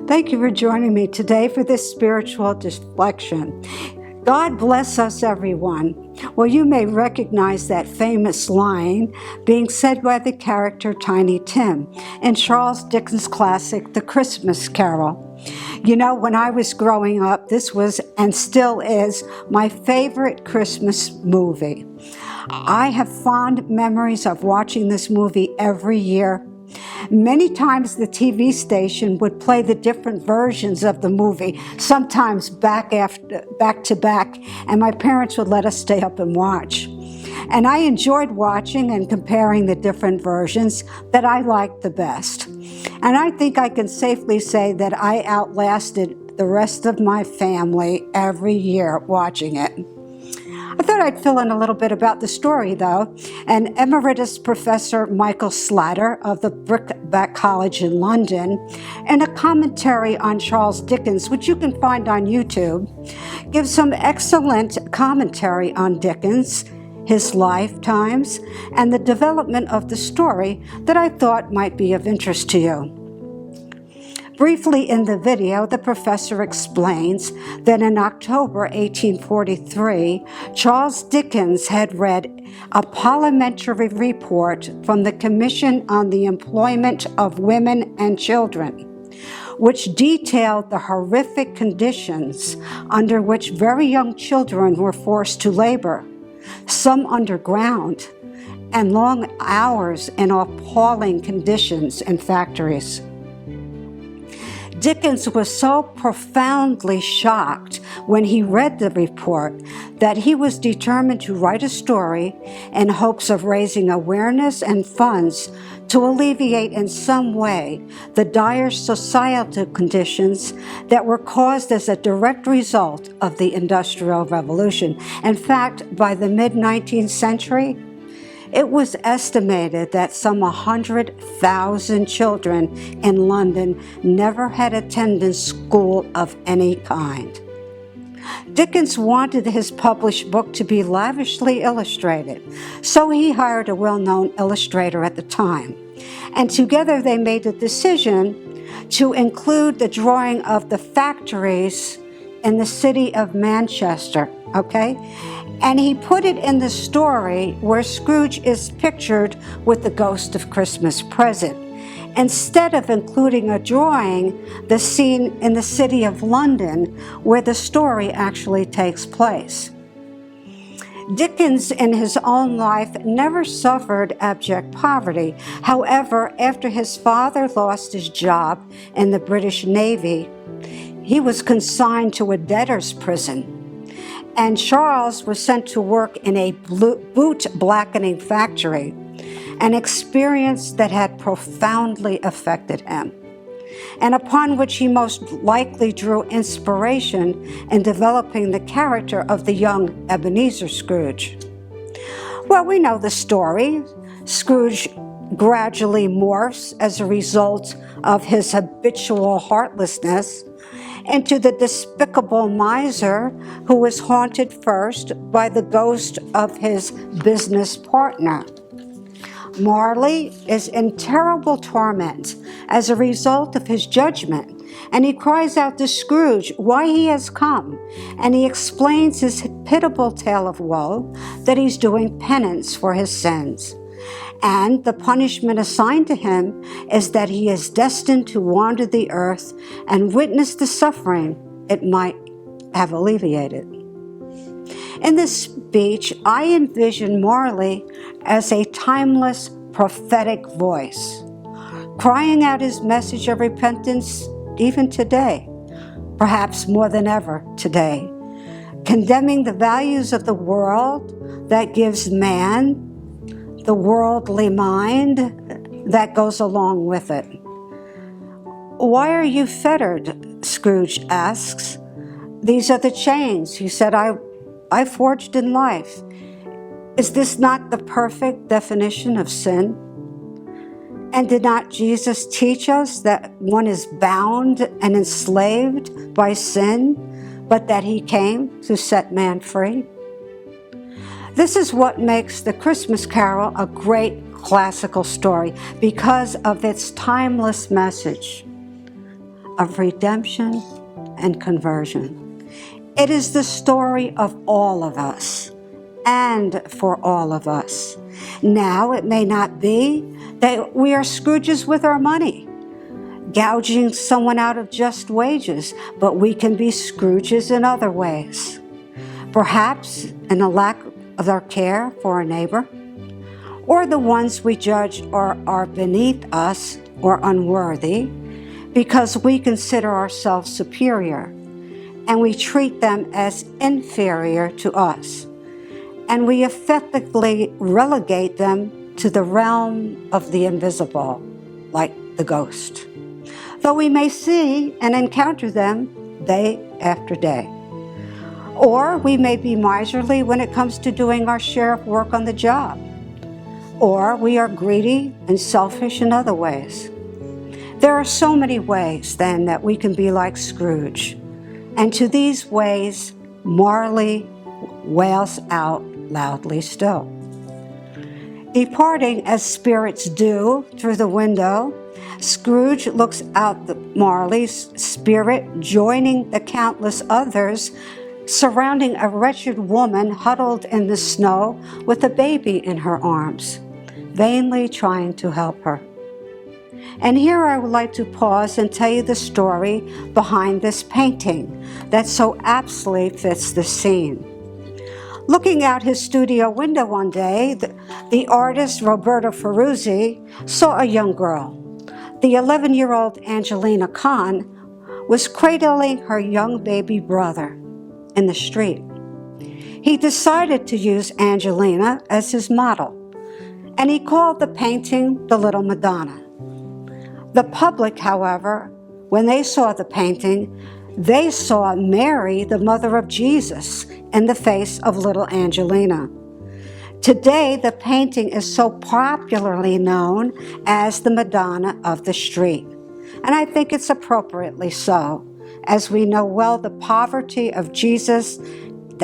Thank you for joining me today for this spiritual reflection. God bless us, everyone. Well, you may recognize that famous line being said by the character Tiny Tim in Charles Dickens' classic, The Christmas Carol. You know, when I was growing up, this was and still is my favorite Christmas movie. I have fond memories of watching this movie every year. Many times the TV station would play the different versions of the movie, sometimes back to back, and my parents would let us stay up and watch. And I enjoyed watching and comparing the different versions that I liked the best. And I think I can safely say that I outlasted the rest of my family every year watching it. I thought I'd fill in a little bit about the story, though. And Emeritus Professor Michael Slatter of the Brickbat College in London, in a commentary on Charles Dickens, which you can find on YouTube, gives some excellent commentary on Dickens, his lifetimes, and the development of the story that I thought might be of interest to you. Briefly in the video, the professor explains that in October 1843, Charles Dickens had read a parliamentary report from the Commission on the Employment of Women and Children, which detailed the horrific conditions under which very young children were forced to labor, some underground, and long hours in appalling conditions in factories. Dickens was so profoundly shocked when he read the report that he was determined to write a story in hopes of raising awareness and funds to alleviate in some way the dire societal conditions that were caused as a direct result of the Industrial Revolution. In fact, by the mid-19th century, it was estimated that some 100,000 children in London never had attended school of any kind. Dickens wanted his published book to be lavishly illustrated, so he hired a well-known illustrator at the time. And together they made the decision to include the drawing of the factories in the city of Manchester, okay? And he put it in the story where Scrooge is pictured with the ghost of Christmas present, instead of including a drawing the scene in the city of London where the story actually takes place. Dickens in his own life never suffered abject poverty. However, after his father lost his job in the British Navy, he was consigned to a debtor's prison. And Charles was sent to work in a boot blackening factory, an experience that had profoundly affected him, and upon which he most likely drew inspiration in developing the character of the young Ebenezer Scrooge. Well, we know the story. Scrooge gradually morphs as a result of his habitual heartlessness into the despicable miser who was haunted first by the ghost of his business partner. Marley is in terrible torment as a result of his judgment, and he cries out to Scrooge why he has come, and he explains his pitiable tale of woe, that he's doing penance for his sins. And the punishment assigned to him is that he is destined to wander the earth and witness the suffering it might have alleviated. In this speech, I envision Marley as a timeless prophetic voice, crying out his message of repentance even today, perhaps more than ever today, condemning the values of the world that gives man the worldly mind that goes along with it. Why are you fettered? Scrooge asks. These are the chains, he said, I forged in life. Is this not the perfect definition of sin? And did not Jesus teach us that one is bound and enslaved by sin, but that he came to set man free? This is what makes the Christmas Carol a great classical story, because of its timeless message. of redemption and conversion. It is the story of all of us and for all of us. Now, it may not be that we are Scrooges with our money, gouging someone out of just wages, but we can be Scrooges in other ways. Perhaps in a lack of our care for our neighbor, or the ones we judge are beneath us or unworthy because we consider ourselves superior and we treat them as inferior to us, and we effectively relegate them to the realm of the invisible, like the ghost, though we may see and encounter them day after day. Or we may be miserly when it comes to doing our share of work on the job. Or we are greedy and selfish in other ways. There are so many ways, then, that we can be like Scrooge. And to these ways, Marley wails out loudly still. Departing as spirits do through the window, Scrooge looks out at Marley's spirit, joining the countless others surrounding a wretched woman huddled in the snow with a baby in her arms, vainly trying to help her. And here I would like to pause and tell you the story behind this painting that so aptly fits the scene. Looking out his studio window one day, the artist Roberto Ferruzzi saw a young girl. The 11-year-old Angelina Kahn was cradling her young baby brother in the street. He decided to use Angelina as his model, and he called the painting The Little Madonna. The public, however, when they saw the painting, they saw Mary, the mother of Jesus, in the face of little Angelina. Today, the painting is so popularly known as the Madonna of the Street, and I think it's appropriately so, as we know well the poverty of Jesus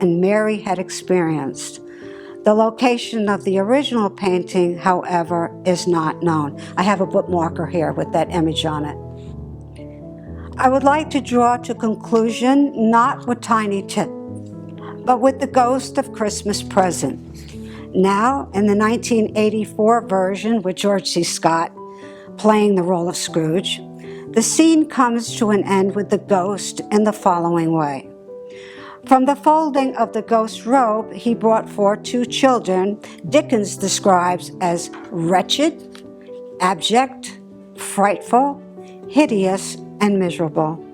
and Mary had experienced. The location of the original painting, however, is not known. I have a bookmarker here with that image on it. I would like to draw to conclusion not with Tiny Tim, but with the Ghost of Christmas Present. Now, in the 1984 version with George C. Scott playing the role of Scrooge, the scene comes to an end with the ghost in the following way. From the folding of the ghost's robe, he brought forth two children Dickens describes as wretched, abject, frightful, hideous, and miserable.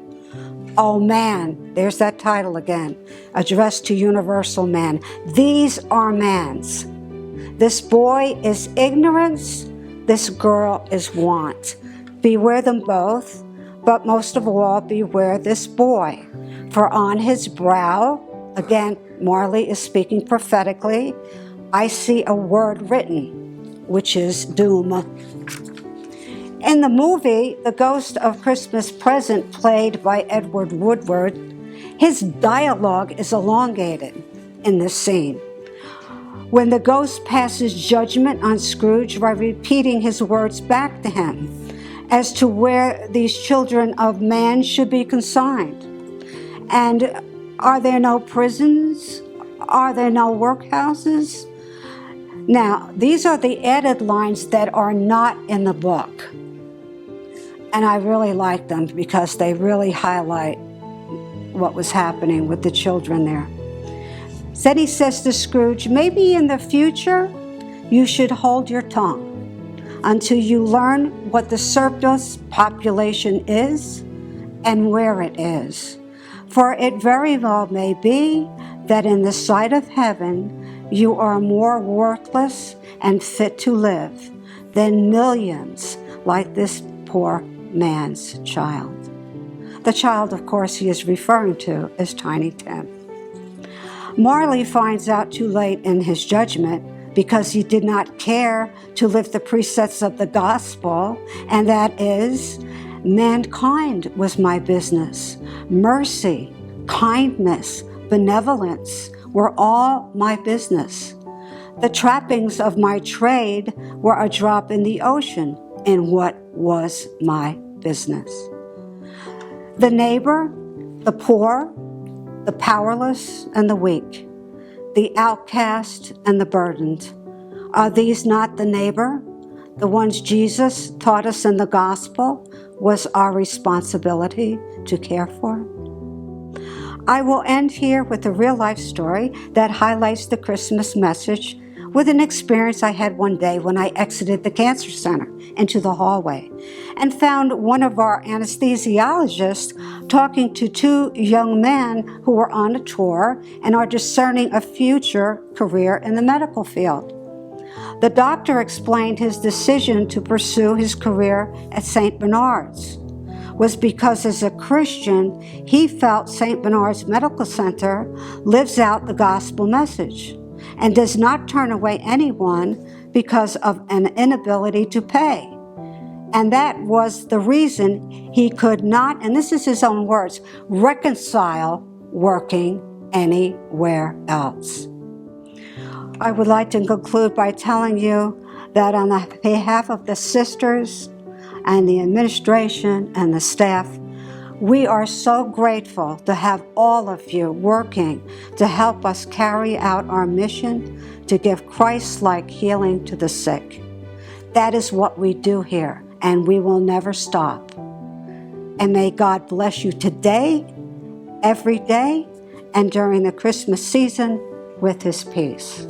Oh man, there's that title again, addressed to universal man. These are man's. This boy is ignorance, this girl is want. Beware them both, but most of all, beware this boy. For on his brow, again, Marley is speaking prophetically, I see a word written, which is doom. In the movie, The Ghost of Christmas Present, played by Edward Woodward, his dialogue is elongated in this scene. When the ghost passes judgment on Scrooge by repeating his words back to him as to where these children of man should be consigned. And are there no prisons? Are there no workhouses? Now, these are the added lines that are not in the book. And I really like them because they really highlight what was happening with the children there. Then he says to Scrooge, maybe in the future you should hold your tongue until you learn what the surplus population is and where it is. For it very well may be that in the sight of heaven you are more worthless and fit to live than millions like this poor man's child. The child, of course, he is referring to is Tiny Tim. Marley finds out too late in his judgment because he did not care to live the precepts of the gospel, and that is, mankind was my business. Mercy, kindness, benevolence were all my business. The trappings of my trade were a drop in the ocean in what was my business. The neighbor, the poor, the powerless, and the weak, the outcast and the burdened. Are these not the neighbor? The ones Jesus taught us in the gospel was our responsibility to care for. I will end here with a real-life story that highlights the Christmas message with an experience I had one day when I exited the cancer center into the hallway and found one of our anesthesiologists talking to two young men who were on a tour and are discerning a future career in the medical field. The doctor explained his decision to pursue his career at St. Bernard's was because as a Christian, he felt St. Bernard's Medical Center lives out the gospel message and does not turn away anyone because of an inability to pay. And that was the reason he could not, and this is his own words, reconcile working anywhere else. I would like to conclude by telling you that on behalf of the sisters and the administration and the staff, we are so grateful to have all of you working to help us carry out our mission to give Christ-like healing to the sick. That is what we do here, and we will never stop. And may God bless you today, every day, and during the Christmas season with His peace.